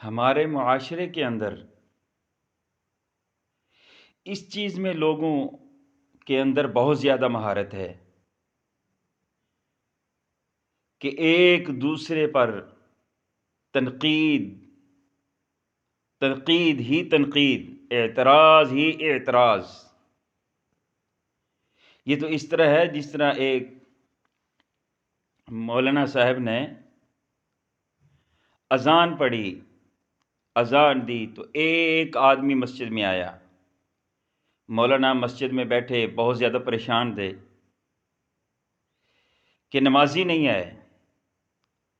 ہمارے معاشرے کے اندر اس چیز میں لوگوں کے اندر بہت زیادہ مہارت ہے کہ ایک دوسرے پر تنقید ہی تنقید، اعتراض ہی اعتراض۔ یہ تو اس طرح ہے جس طرح ایک مولانا صاحب نے اذان پڑھی، اذان دی تو ایک آدمی مسجد میں آیا۔ مولانا مسجد میں بیٹھے بہت زیادہ پریشان تھے کہ نمازی نہیں ہے،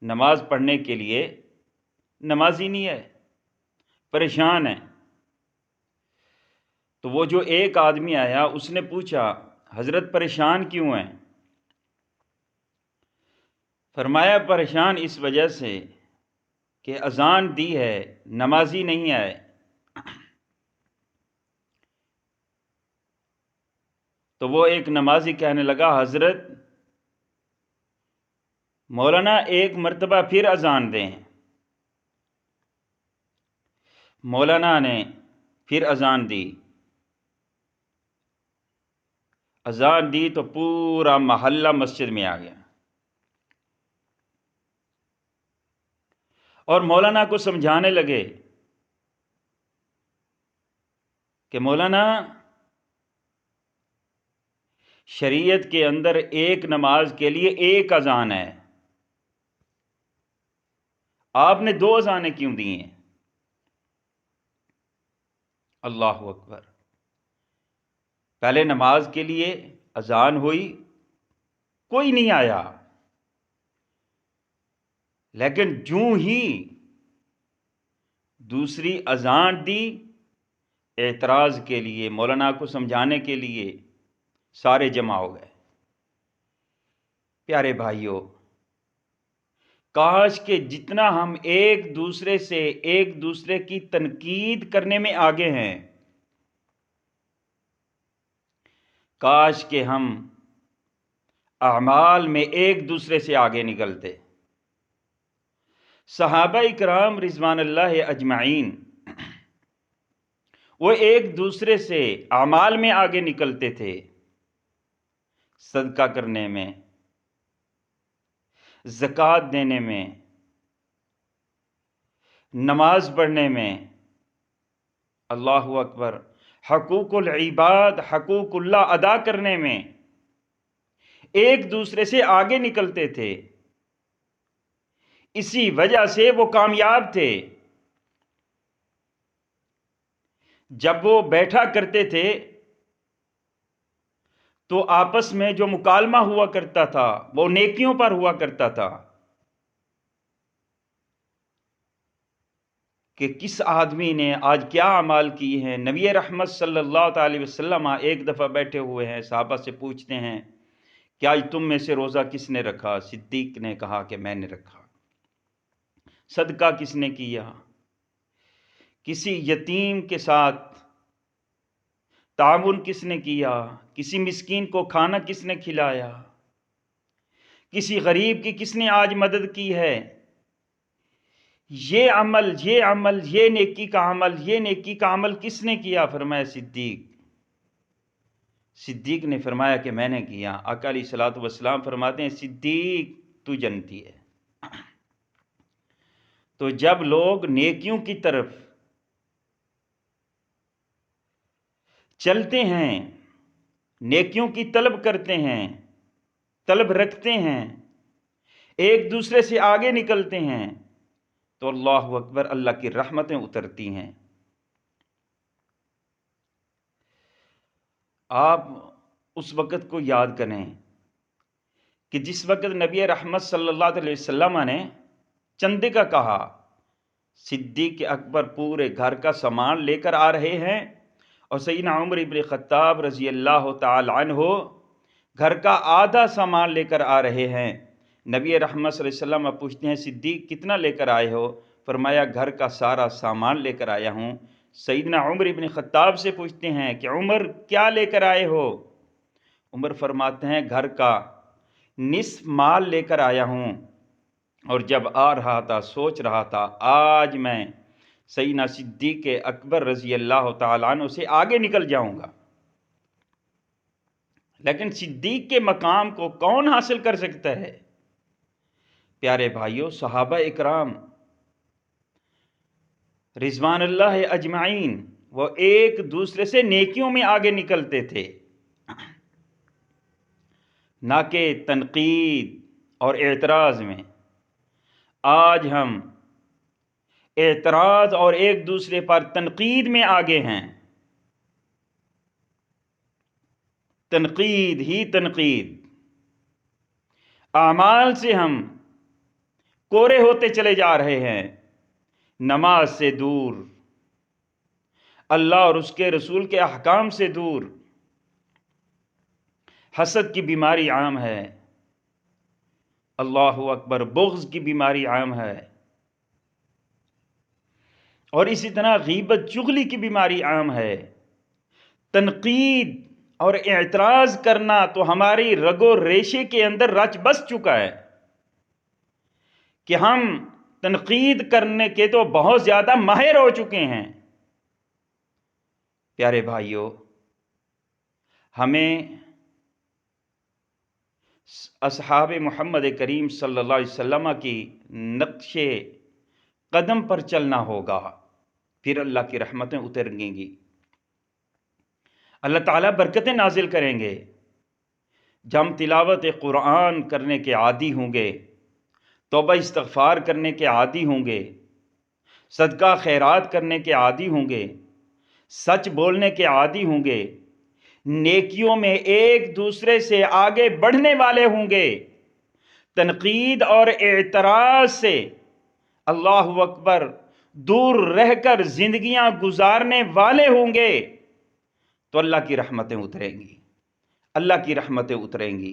نماز پڑھنے کے لیے نمازی نہیں ہے، پریشان ہے۔ تو وہ جو ایک آدمی آیا اس نے پوچھا، حضرت پریشان کیوں ہیں؟ فرمایا پریشان اس وجہ سے کہ اذان دی ہے، نمازی نہیں آئے۔ تو وہ ایک نمازی کہنے لگا، حضرت مولانا ایک مرتبہ پھر اذان دیں۔ مولانا نے پھر اذان دی، اذان دی تو پورا محلہ مسجد میں آ گیا، اور مولانا کو سمجھانے لگے کہ مولانا شریعت کے اندر ایک نماز کے لیے ایک اذان ہے، آپ نے دو اذانیں کیوں دی ہیں؟ اللہ اکبر۔ پہلے نماز کے لیے اذان ہوئی، کوئی نہیں آیا، لیکن جوں ہی دوسری اذان دی، اعتراض کے لیے، مولانا کو سمجھانے کے لیے سارے جمع ہو گئے۔ پیارے بھائیوں، کاش کہ جتنا ہم ایک دوسرے کی تنقید کرنے میں آگے ہیں، کاش کہ ہم اعمال میں ایک دوسرے سے آگے نکلتے۔ صحابہ اکرام رضوان اللہ اجمعین وہ ایک دوسرے سے اعمال میں آگے نکلتے تھے، صدقہ کرنے میں، زکوٰۃ دینے میں، نماز پڑھنے میں، اللہ اکبر، حقوق العباد، حقوق اللہ ادا کرنے میں ایک دوسرے سے آگے نکلتے تھے۔ اسی وجہ سے وہ کامیاب تھے۔ جب وہ بیٹھا کرتے تھے تو آپس میں جو مکالمہ ہوا کرتا تھا وہ نیکیوں پر ہوا کرتا تھا کہ کس آدمی نے آج کیا اعمال کیے ہیں۔ نبی رحمت صلی اللہ تعالی وسلم ایک دفعہ بیٹھے ہوئے ہیں، صحابہ سے پوچھتے ہیں کہ آج تم میں سے روزہ کس نے رکھا؟ صدیق نے کہا کہ میں نے رکھا۔ صدقہ کس نے کیا؟ کسی یتیم کے ساتھ تعاون کس نے کیا؟ کسی مسکین کو کھانا کس نے کھلایا؟ کسی غریب کی کس نے آج مدد کی ہے؟ یہ عمل، یہ نیکی کا عمل کس نے کیا؟ فرمایا صدیق نے فرمایا کہ میں نے کیا۔ آقا علیہ الصلوۃ والسلام فرماتے ہیں، صدیق تو جنتی ہے۔ تو جب لوگ نیکیوں کی طرف چلتے ہیں، نیکیوں کی طلب کرتے ہیں، طلب رکھتے ہیں، ایک دوسرے سے آگے نکلتے ہیں، تو اللہ اکبر، اللہ کی رحمتیں اترتی ہیں۔ آپ اس وقت کو یاد کریں کہ جس وقت نبی رحمت صلی اللہ علیہ وسلم نے چندے کا کہا، صدیق اکبر پورے گھر کا سامان لے کر آ رہے ہیں، اور سیدنا عمر ابن خطاب رضی اللہ تعالی عنہ گھر کا آدھا سامان لے کر آ رہے ہیں۔ نبی رحمت صلی اللہ علیہ وسلم پوچھتے ہیں، صدیق کتنا لے کر آئے ہو؟ فرمایا گھر کا سارا سامان لے کر آیا ہوں۔ سیدنا عمر ابن خطاب سے پوچھتے ہیں کہ عمر کیا لے کر آئے ہو؟ عمر فرماتے ہیں گھر کا نصف مال لے کر آیا ہوں، اور جب آ رہا تھا سوچ رہا تھا آج میں سیدنا صدیق اکبر رضی اللہ تعالیٰ عنہ سے آگے نکل جاؤں گا، لیکن صدیق کے مقام کو کون حاصل کر سکتا ہے؟ پیارے بھائیوں، صحابہ اکرام رضوان اللہ اجمعین، وہ ایک دوسرے سے نیکیوں میں آگے نکلتے تھے، نہ کہ تنقید اور اعتراض میں۔ آج ہم اعتراض اور ایک دوسرے پر تنقید میں آگے ہیں، تنقید ہی تنقید، اعمال سے ہم کورے ہوتے چلے جا رہے ہیں، نماز سے دور، اللہ اور اس کے رسول کے احکام سے دور، حسد کی بیماری عام ہے، اللہ اکبر، بغض کی بیماری عام ہے، اور اسی طرح غیبت چغلی کی بیماری عام ہے۔ تنقید اور اعتراض کرنا تو ہماری رگ و ریشے کے اندر رچ بس چکا ہے کہ ہم تنقید کرنے کے تو بہت زیادہ ماہر ہو چکے ہیں۔ پیارے بھائیوں، ہمیں اصحاب محمد کریم صلی اللہ علیہ وسلم کی نقش قدم پر چلنا ہوگا، پھر اللہ کی رحمتیں اتریں گی، اللہ تعالیٰ برکتیں نازل کریں گے۔ جب ہم تلاوت قرآن کرنے کے عادی ہوں گے، توبہ استغفار کرنے کے عادی ہوں گے، صدقہ خیرات کرنے کے عادی ہوں گے، سچ بولنے کے عادی ہوں گے، نیکیوں میں ایک دوسرے سے آگے بڑھنے والے ہوں گے، تنقید اور اعتراض سے اللہ اکبر دور رہ کر زندگیاں گزارنے والے ہوں گے، تو اللہ کی رحمتیں اتریں گی، اللہ کی رحمتیں اتریں گی۔